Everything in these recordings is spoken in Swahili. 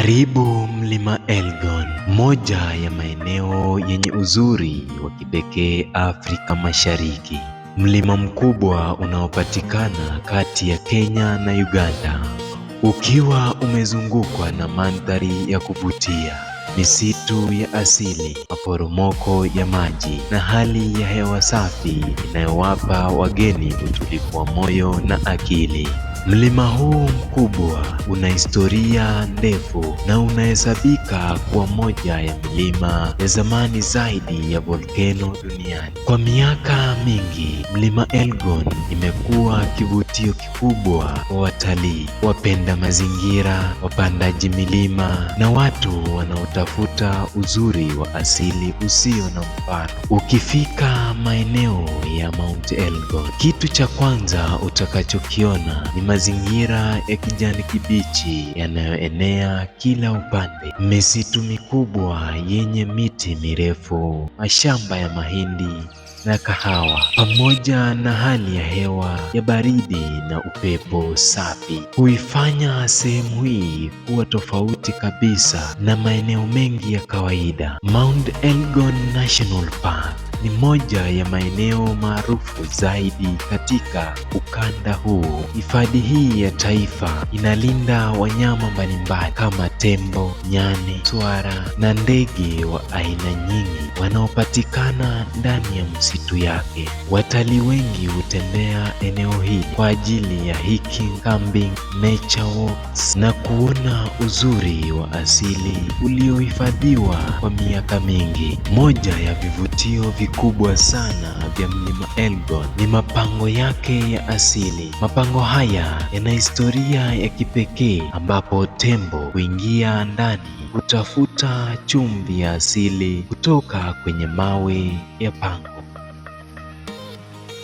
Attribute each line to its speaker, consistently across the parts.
Speaker 1: Karibu mlima Elgon, moja ya maeneo yenye uzuri wa kipekee Afrika Mashariki. Mlima mkubwa unaopatikana kati ya Kenya na Uganda, ukiwa umezungukwa na mandhari ya kuvutia, misitu ya asili, maporomoko ya maji na hali ya hewa safi inayowapa wageni utulivu wa moyo na akili. Mlima huu mkubwa una historia ndefu na unahesabika kuwa moja ya milima ya zamani zaidi ya volkeno duniani. Kwa miaka mingi, mlima Elgon imekuwa kivutio kikubwa kwa watalii, wapenda mazingira, wapandaji milima na watu wanaotafuta uzuri wa asili usio na mfano. Ukifika maeneo ya Mount Elgon, kitu cha kwanza utakachokiona ni mazingira ya kijani kibichi yanayoenea kila upande. Misitu mikubwa yenye miti mirefu, mashamba ya mahindi na kahawa, pamoja na hali ya hewa ya baridi na upepo safi, huifanya sehemu hii kuwa tofauti kabisa na maeneo mengi ya kawaida. Mount Elgon National Park ni moja ya maeneo maarufu zaidi katika ukanda huu. Hifadhi hii ya taifa inalinda wanyama mbalimbali kama tembo, nyani, swara na ndege wa aina nyingi wanaopatikana ndani ya msitu yake. Watalii wengi hutembea eneo hili kwa ajili ya hiking, camping, nature walks na kuona uzuri wa asili uliohifadhiwa kwa miaka mingi. Moja ya vivutio vikubwa sana vya mlima Elgon ni mapango yake ya asili. Mapango haya yana historia ya kipekee ambapo tembo huingia ndani kutafuta chumvi ya asili kutoka kwenye mawe ya pango.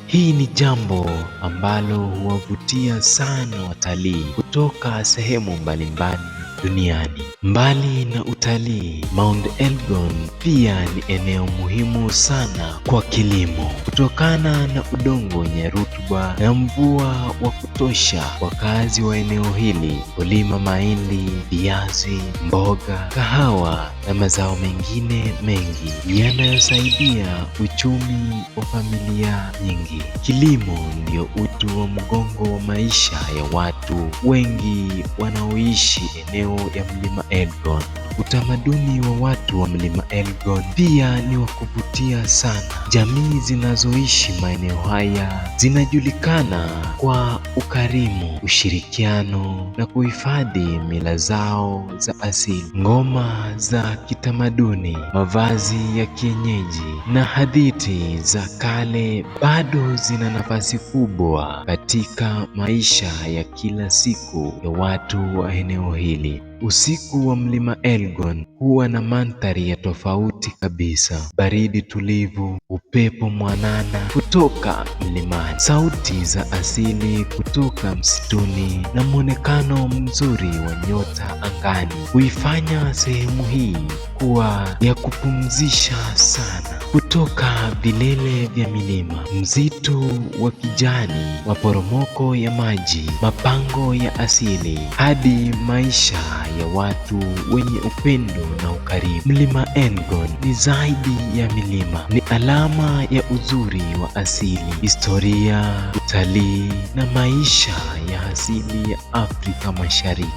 Speaker 1: Hii ni jambo ambalo huwavutia sana watalii kutoka sehemu mbalimbali duniani. Mbali na utalii, Mount Elgon pia ni eneo muhimu sana kwa kilimo. Kutokana na udongo wenye rutuba na mvua wa kutosha, wakazi wa eneo hili hulima mahindi, viazi, mboga, kahawa na mazao mengine mengi yanayosaidia uchumi wa familia nyingi. Kilimo ndio uti wa mgongo wa maisha ya watu wengi wanaoishi eneo ya mlima Elgon. Utamaduni wa watu wa mlima Elgon pia ni wa kuvutia sana. Jamii zinazoishi maeneo haya zinajulikana kwa ukarimu, ushirikiano na kuhifadhi mila zao za asili. Ngoma za kitamaduni, mavazi ya kienyeji na hadithi za kale bado zina nafasi kubwa katika maisha ya kila siku ya watu wa eneo hili. Usiku wa mlima Elgon huwa na mandhari ya tofauti kabisa. Baridi tulivu, upepo mwanana kutoka mlimani, sauti za asili kutoka msituni na muonekano mzuri wa nyota angani huifanya sehemu hii kuwa ya kupumzisha sana. Kutoka vilele vya milima, msitu wa kijani, maporomoko ya maji, mapango ya asili hadi maisha ya watu wenye upendo na ukarimu, mlima Elgon ni zaidi ya milima. Ni alama ya uzuri wa asili, historia, utalii na maisha ya asili ya Afrika Mashariki.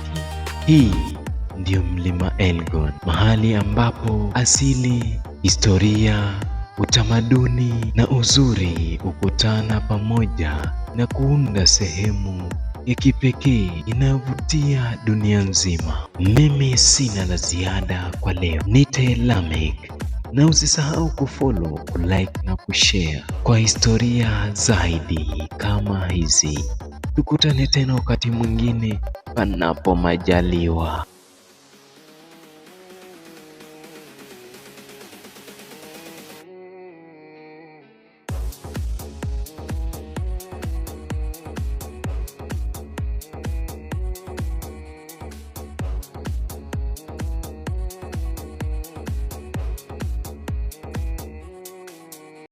Speaker 1: Hii ndio mlima Elgon, mahali ambapo asili, historia, utamaduni na uzuri hukutana pamoja na kuunda sehemu ya kipekee inayovutia dunia nzima. Mimi sina la ziada kwa leo. Nite Lamek, na usisahau kufollow, kulike na kushare kwa historia zaidi kama hizi. Tukutane tena wakati mwingine, panapo majaliwa.